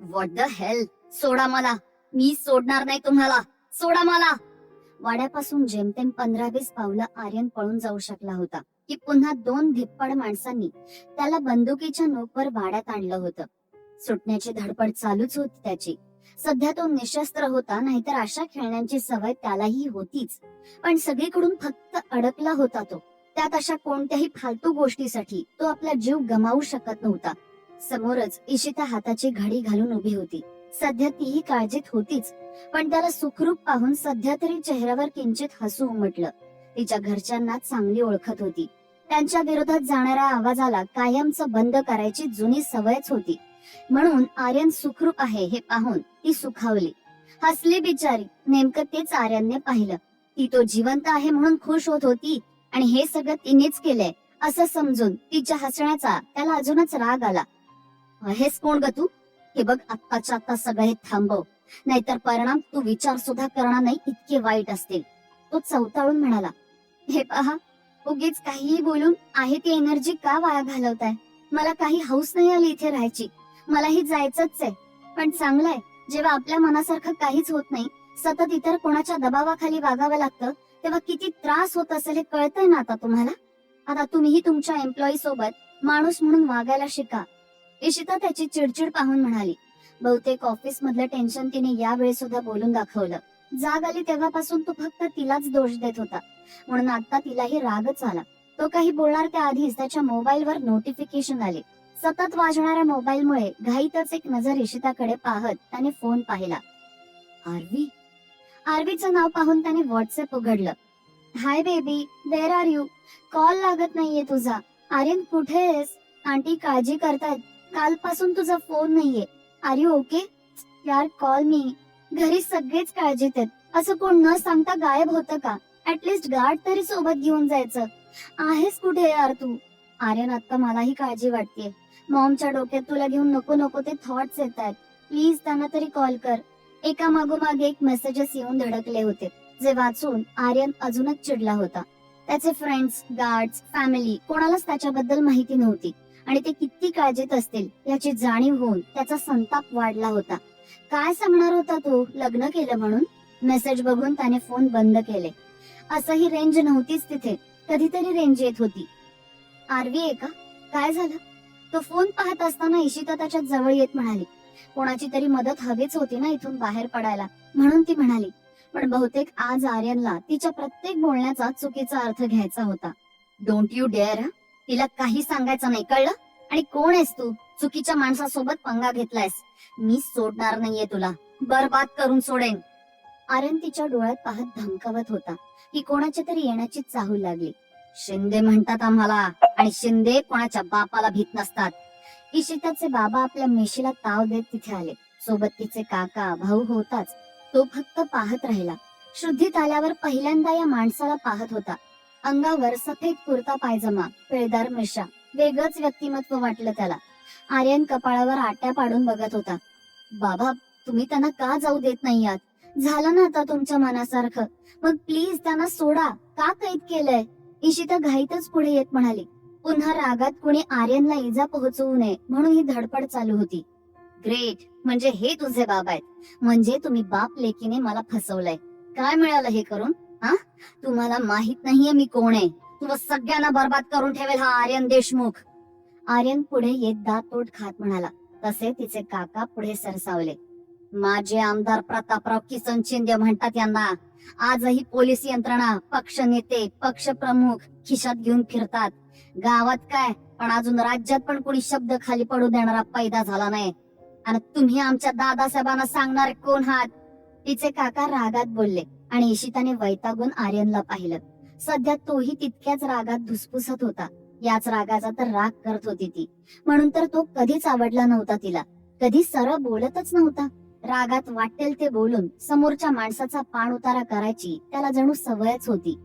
What the hell, सोडा मला. मी सोडणार नाही तुम्हाला. सोडा मला. वाड्यापासून जेमतेम 15-20 पावलं आर्यन पळून जाऊ शकला होता की पुन्हा 2 धिप्पड माणसांनी त्याला बंदुकीच्या नोकवर वाड्यात आणलं होतं. सुटण्याची धडपड चालूच होती त्याची. सध्या तो निशस्त्र होता, नाहीतर अशा खेळण्यांची सवय त्यालाही होतीच. पण सगळीकडून फक्त अडकला होता तो. त्यात अशा कोणत्याही फालतू गोष्टीसाठी तो आपला जीव गमावू शकत नव्हता. समोरच इशिता हाताची घडी घालून उभी होती. सध्या तीही काळजीत होतीच, पण त्याला सुखरूप पाहून सध्या तरी चेहऱ्यावर किंचित हसू उमटलं. तिच्या घरच्यांना चांगली ओळखत होती. त्यांच्या विरोधात जाणाऱ्या आवाजाला कायमचं बंद करायची जुनी सवयच होती. म्हणून आर्यन सुखरूप आहे हे पाहून ती सुखावली, हसली बिचारी. नेमकं तेच आर्यनने पाहिलं. ती तो जिवंत आहे म्हणून खुश होत होती आणि हे सगळं तिनेच केलंय असं समजून तिच्या हसण्याचा त्याला अजूनच राग आला. हेच कोण ग तू? हे बघ, आत्ताच्या आत्ता सगळं हे थांबव, नाहीतर परिणाम तू विचार सुद्धा करणार नाही इतके वाईट असतील. तो चवताळून म्हणाला. हे पहा, उगीच काहीही बोलून आहे ती एनर्जी का वाया घालवताय? मला काही हौस नाही आली इथे राहायची. मलाही जायचंच आहे. पण चांगलंय, जेव्हा आपल्या मनासारखं काहीच होत नाही, सतत इतर कोणाच्या दबावाखाली वागावं लागतं, तेव्हा किती त्रास होत असेल हे कळतंय ना आता तुम्हाला. आता तुम्हीही तुमच्या एम्प्लॉई सोबत माणूस म्हणून वागायला शिका. इशिता त्याची चिडचिड पाहून म्हणाली. बहुतेक ऑफिस मधलं टेन्शन तिने यावेळी सुद्धा बोलून दाखवलं. जाग आली तेव्हापासून तो फक्त तिलाच दोष देत होता, म्हणून आता तिलाही रागच आला. तो काही बोलणार त्याआधीच त्याच्या मोबाईलवर नोटिफिकेशन आले. सतत वाजणाऱ्या मोबाईलमुळे घाईतच एक नजर इशिताकडे पाहत त्याने फोन पाहिला. आरवी. आरवीचं नाव पाहून त्याने व्हॉट्सअप उघडलं. Hi baby, where are you? Call लागत नाहीये तुझा. आर्यन कुठे आहेस? आंटी काळजी करतायत. कालपासून तुझा फोन नाहीये. Are you okay? यार कॉल मी. घरी सगळेच काळजीत आहेत. असं कोण न सांगता गायब होतं का? ऍटलिस्ट गार्ड तरी सोबत घेऊन जायचं. आहेस कुठे यार तू? आर्यन, आता मलाही काळजी वाटतेय. मॉमच्या डोक्यात तुला घेऊन नको नको ते थॉट्स येत आहेत. प्लीज त्यांना तरी कॉल कर. एका मागोमाग एक मेसेजेस येऊन धडकले होते, जे वाचून आर्यन अजूनच चिडला होता. त्याचे फ्रेंड्स, गार्ड्स, फॅमिली कोणालाच त्याच्याबद्दल माहिती नव्हती आणि ते किती काळजीत असतील याची जाणीव होऊन त्याचा संताप वाढला होता. काय सांगणार होता तो? लग्न केलं म्हणून? मेसेज बघून त्याने फोन बंद केले. असंही रेंज नव्हतीच तिथे, कधीतरी रेंज येत होती. आरवी आहे का? काय झालं? तो फोन पाहत असताना इशिता त्याच्या जवळ येत म्हणाली. कोणाची तरी मदत हवीच होती ना इथून बाहेर पडायला, म्हणून ती म्हणाली. पण बहुतेक आज आर्यनला तिच्या प्रत्येक बोलण्याचा चुकीचा अर्थ घ्यायचा होता. Don't you dare. तिला काही सांगायचं नाही, कळलं? आणि कोण आहेस तू? चुकीच्या माणसासोबत पंगा घेतलायस. मी सोडणार नाहीये तुला. बरबाद करून सोडेन. आर्यन तिच्या डोळ्यात पाहत धमकावत होता की कोणाच्या तरी येण्याची चाहूल लागली. शिंदे म्हणतात आम्हाला, आणि शिंदे कोणाच्या बापाला भीत नसतात. इशिताचे बाबा आपल्या मेशीला ताव देत तिथे आले. सोबत तिचे काका भाऊ होताच. तो फक्त पाहत राहिला. शुद्धीत आल्यावर पहिल्यांदा या माणसाला पाहत होता. अंगावर सफेद कुर्ता पायजमा, पिळदार मिशा, वेगळंच व्यक्तिमत्व वाटलं त्याला. आर्यन कपाळावर आट्या पाडून बघत होता. बाबा, तुम्ही त्यांना का जाऊ देत नाही आहात? झालं ना आता तुमच्या मनासारखं, मग प्लीज त्यांना सोडा. का कैद केलंय? इशिता घाईतच पुढे येत म्हणाली. पुन्हा रागात कोणी आर्यनला इजा पोहोचवू नये म्हणून ही धडपड चालू होती. ग्रेट, म्हणजे हे तुझे बाबा आहेत. म्हणजे तुम्ही बाप लेकीने मला फसवलंय. काय मिळालं हे करून? हा, तुम्हाला माहित नाहीये मी कोण आहे. तुला सगळ्यांना बर्बाद करून ठेवेल हा आर्यन देशमुख. आर्यन पुढे येत दात तोड खात म्हणाला. तसे तिचे काका पुढे सरसावले. माझे आमदार प्रतापराव किसन शिंदे म्हणतात यांना. आजही पोलीस यंत्रणा, पक्ष नेते, पक्ष प्रमुख खिशात घेऊन फिरतात. गावात काय, पण अजून राज्यात पण कोणी शब्द खाली पडू देणारा पैदा झाला नाही. आणि तुम्ही आमच्या दादासाहेबांना सांगणार कोण आहात? तिचे काका रागात बोलले आणि इशिताने वैतागून आर्यनला पाहिलं. सध्या तोही तितक्याच रागात धुसफुसत होता. याच रागाचा तर राग करत होती ती. म्हणून तर तो कधीच आवडला नव्हता तिला. कधी सरळ बोलतच नव्हता. रागात वाटेल ते बोलून समोरच्या माणसाचा पाण उतारा करायची त्याला जणू सवयच होती.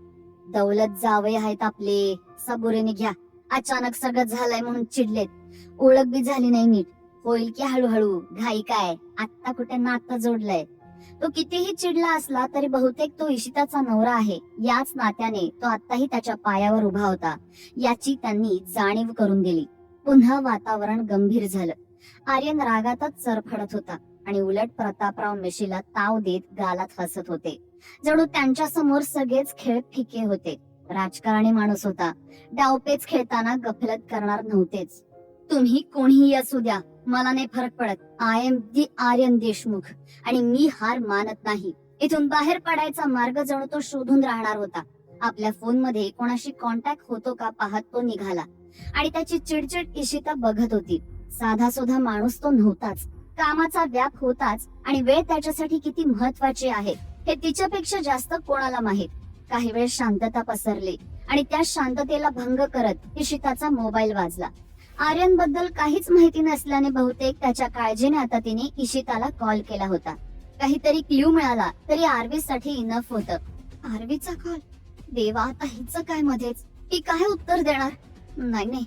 दौलत जावई आहेत आपले, सबुरीने घ्या. अचानक सगळं झालंय म्हणून चिडलेत. ओळख बी झाली नाही नीट. होईल की हळूहळू, घाई काय? आत्ता कुठे नातं जोडलंय. तो कितीही चिडला असला तरी बहुतेक तो इशिताचा नवरा आहे याच नात्याने तो आत्ताही त्याच्या पायावर उभा होता याची त्यांनी जाणीव करून दिली. पुन्हा वातावरण गंभीर झालं. आर्यन रागातच सरफडत होता आणि उलट प्रतापराव मिशीला ताव देत गालात हसत होते. जणू त्यांच्या समोर सगळेच खेळ फिके होते. राजकारणी माणूस होता, डावपेच खेळताना गफलत करणार नव्हतेच. तुम्ही कोणीही असू द्या, मला नाही फरक पडत. I am the Aryan Deshmukh आणि मी हार मानत नाही. इथून बाहेर पडायचा मार्ग जणू तो शोधून राहणार होता. आपल्या फोन मध्ये कोणाशी कॉन्टॅक्ट होतो का पाहत तो निघाला आणि त्याची चिडचिड इशिता बघत होती. साधा सुधा माणूस तो नव्हताच. कामाचा व्याप होताच आणि वेळ त्याच्यासाठी किती महत्वाची आहे हे तिच्यापेक्षा जास्त कोणाला माहित. काही वेळ शांतता पसरली आणि त्या शांततेला भंग करत इशिताचा मोबाईल वाजला. आर्यन बद्दल काहीच माहिती नसल्याने बहुतेक त्याच्या काळजीने आता तिने इशिताला कॉल केला होता. काहीतरी क्ल्यू मिळाला तरी आरवी साठी इनफ होतं. आरवीचा कॉल, देवा आता हिचं काय मध्येच, ही काय उत्तर देणार? नाही,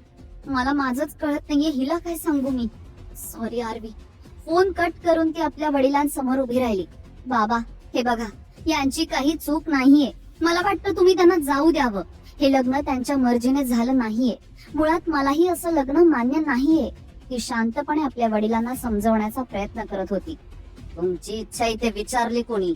मला माझंच कळत नाहीये हिला काय सांगू मी. सॉरी आरवी. फोन कट करून ती आपल्या वडिलांसमोर उभी राहिली. बाबा, हे बघा, यांची काही चूक नाहीये. मला वाटतं तुम्ही त्यांना जाऊ द्यावं. हे लग्न त्यांच्या मर्जीने झालं नाहीये. मुळात मलाही असं लग्न मान्य नाहीये. ती शांतपणे आपल्या वडिलांना समजवण्याचा प्रयत्न करत होती. तुमची इच्छा इथे विचारली कोणी?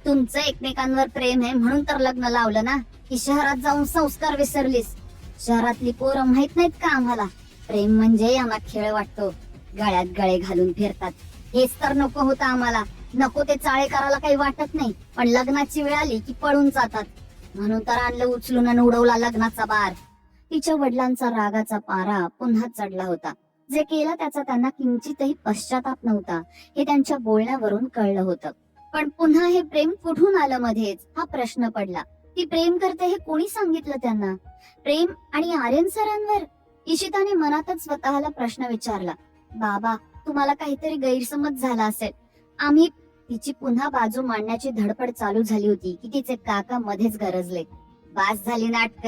तुमचं एकमेकांवर प्रेम आहे म्हणून तर लग्न लावलं ना, की शहरात जाऊन संस्कार विसरलीस? शहरातली पोरं माहित नाहीत का आम्हाला? प्रेम म्हणजे यांना खेळ वाटतो, गळ्यात गळे घालून फिरतात. हेच तर नको होतं आम्हाला. नको ते चाळे करायला काही वाटत नाही, पण लग्नाची वेळ आली की पळून जातात. म्हणून तर आणलं उचलून आणि उडवला लग्नाचा बार. तिच्या वडिलांचा रागाचा पारा पुन्हा चढला होता. जे केलं त्याचा त्यांना किंचितही पश्चाताप नव्हता हे त्यांच्या बोलण्यावरून कळलं होतं. पण पुन्हा हे प्रेम कुठून आलं मध्येच हा प्रश्न पडला. ती प्रेम करते हे कोणी सांगितलं त्यांना? प्रेम आणि आर्यन सरांवर? इशिताने मनातच स्वतःला प्रश्न विचारला. बाबा, तुम्हाला काहीतरी गैरसमज झाला असेल. आम्ही तिची पुन्हा बाजू मांडण्याची धडपड चालू झाली होती की तिचे काका मध्येच गरजले. बास झाली नाटक.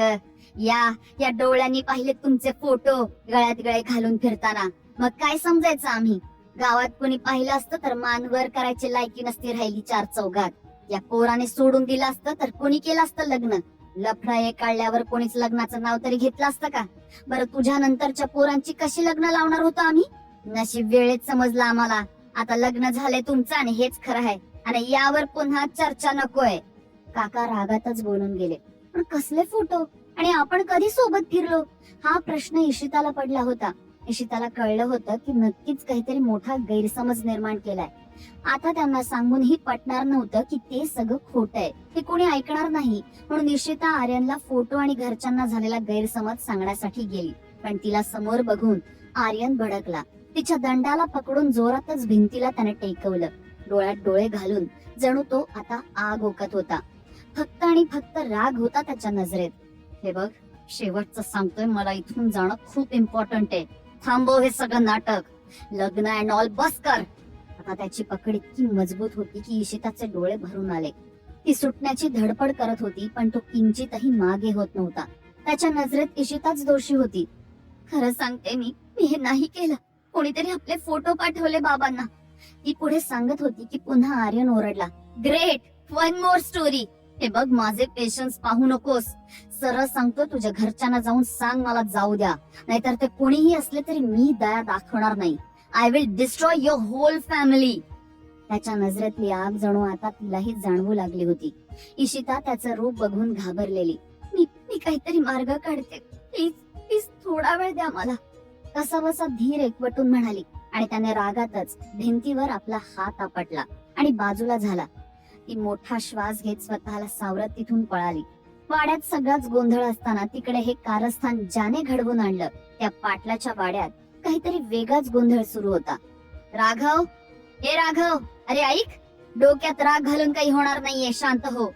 या डोळ्यांनी पाहिले तुमचे फोटो गळ्यात गळे घालून फिरताना. मग काय समजायचं आम्ही? गावात कोणी पाहिलं असतं तर मानवर करायची लायकी नसती राहिली चार चौघात. या पोराने सोडून दिलं असतं तर कोणी केलं असतं लग्न? लफडा एक काढल्यावर कोणीच लग्नाचं नाव तरी घेतलं असतं का? बरं, तुझ्या नंतरच्या पोरांची कशी लग्न लावणार होतो आम्ही? नशीब वेळेत समजलं आम्हाला. आता लग्न झालंय तुमचं आणि हेच खरं आहे आणि यावर पुन्हा चर्चा नकोय. काका रागातच बोलून गेले. पण कसले फोटो आणि आपण कधी सोबत फिरलो हा प्रश्न इशिताला पडला होता. इशिताला कळलं होतं की नक्कीच काहीतरी मोठा गैरसमज निर्माण केलाय. आता त्यांना सांगूनही पटणार नव्हतं की ते सगळं खोटं आहे. ते कोणी ऐकणार नाही म्हणून इशिता आर्यनला फोटो आणि घरच्यांना झालेला गैरसमज सांगण्यासाठी गेली. पण तिला समोर बघून आर्यन भडकला. तिच्या दंडाला पकडून जोरातच भिंतीला त्याने टेकवलं. डोळ्यात डोळे घालून जणू तो आता आग ओकत होता. फक्त आणि फक्त राग होता त्याच्या नजरेत. हे बघ, शेवटचं सांगतोय, मला इथून जाणं खूप इम्पॉर्टंट आहे. थांबव हे सगळं नाटक. लग्न अँड ऑल बस कर. आता त्याची पकड इतकी मजबूत होती की इशिताचे डोळे भरून आले. ती सुटण्याची धडपड करत होती पण तो किंचितही मागे होत नव्हता. त्याच्या नजरेत इशिताच दोषी होती. खरं सांगते, मी हे नाही केलं. कोणीतरी आपले फोटो पाठवले बाबांना. ती पुढे सांगत होती की पुन्हा आर्यन ओरडला. Great, one more story. हे बघ, माझे पेशन्स पाहू नकोस. सरळ सांगतो, तुझ्या घरच्यांना जाऊन सांग मला जाऊ द्या. नाहीतर ते कोणीही असले तरी मी दया दाखवणार नाही. I will destroy your whole family. त्याच्या नजरेतली आग जणू आता तिलाही जाणवू लागली होती. इशिता त्याचं रूप बघून घाबरलेली. मी काहीतरी मार्ग काढते. प्लीज प्लीज थोडा वेळ द्या मला. कसाबसा धीर एकवटून म्हणाली आणि त्याने रागातच भिंतीवर आपला हात आपटला आणि बाजूला झाला. ती मोठा श्वास घेत स्वतःला सावरत तिथून पळाली. वाड्यात सगळाच गोंधळ असताना तिकडे हे कारस्थान ज्याने घडवून आणलं त्या पाटलाच्या वाड्यात काहीतरी वेगळाच गोंधळ सुरू होता. राघव, हे राघव, अरे ऐक. डोक्यात राग घालून काही होणार नाहीये, शांत हो.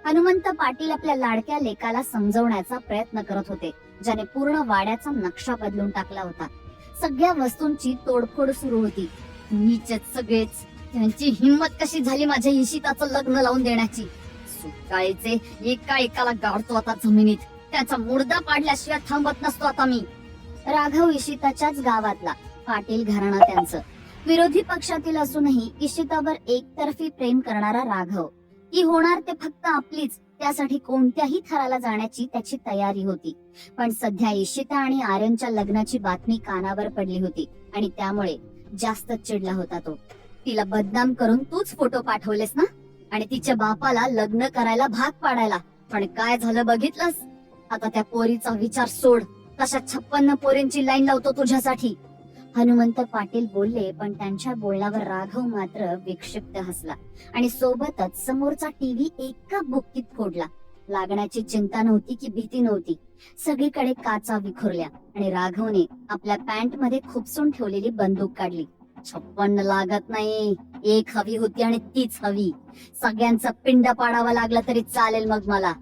हनुमंत पाटील आपल्या लाडक्या लेकाला समजवण्याचा प्रयत्न करत होते, ज्याने पूर्ण वाड्याचा नक्षा बदलून टाकला होता. सगळ्या वस्तूंची तोडफोड सुरू होती. नीचच सगळेच. त्यांची हिंमत कशी झाली माझ्या इशिताचं लग्न लावून देण्याची? सुकाळीचे एका एकाला गाडतो आता जमिनीत. त्याचा मुर्दा पाडल्याशिवाय थांबत नसतो आता मी. राघव इशिताच्याच गावातला. पाटील घराणा त्यांचं. विरोधी पक्षातील असूनही इशितावर एकतर्फी प्रेम करणारा राघव. ती होणार ते फक्त आपलीच त्यासाठी कोणत्याही थराला जाण्याची त्याची तयारी होती. पण सध्या इशिता आणि आर्यनच्या लग्नाची बातमी कानावर पडली होती आणि त्यामुळे जास्त चिडला होता तो. तिला बदनाम करून तूच फोटो पाठवलेस ना, आणि तिच्या बापाला लग्न करायला भाग पाडायला. पण काय झालं बघितलंस? आता त्या पोरीचा विचार सोड. तशा 56 पोरींची लाईन लावतो तुझ्यासाठी. हनुमंत पाटील बोलले, पण त्यांच्या बोलण्यावर राघव मात्र विक्षिप्त हसला आणि सोबतच समोरचा टीव्ही एका बुक्कीत फोडला. लागण्याची चिंता नव्हती की भीती नव्हती. सगळीकडे काचा विखुरल्या आणि राघवने आपल्या पॅन्ट मध्ये खुपसून ठेवलेली बंदूक काढली. 56 लागत नाही, एक हवी होती आणि तीच हवी. सगळ्यांचा पिंड पाडावा लागला तरी चालेल मग मला.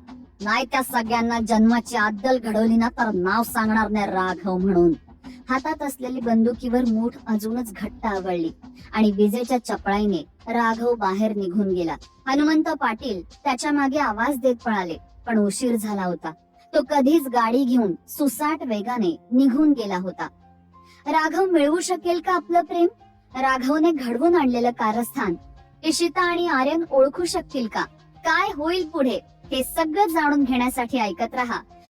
नाही त्या सगळ्यांना जन्माची अद्दल घडवली ना तर नाव सांगणार नाही राघव म्हणून. हातात असलेली बंदुकीवर मूठ अजूनच घट्ट आवळली आणि विजेच्या चपळाईने राघव बाहेर निघून गेला. हनुमंत पाटील त्याच्या मागे आवाज देत पळाले, पण उशीर झाला होता. तो कधीच गाडी घेऊन सुसाट वेगाने निघून गेला होता. राघव मिळवू शकेल का आपलं प्रेम? राघवने घडवून आणलेलं कारस्थान इशिता आणि आर्यन ओळखू शकतील का? काय होईल पुढे हे सगळं जाणून घेण्यासाठी ऐकत रहा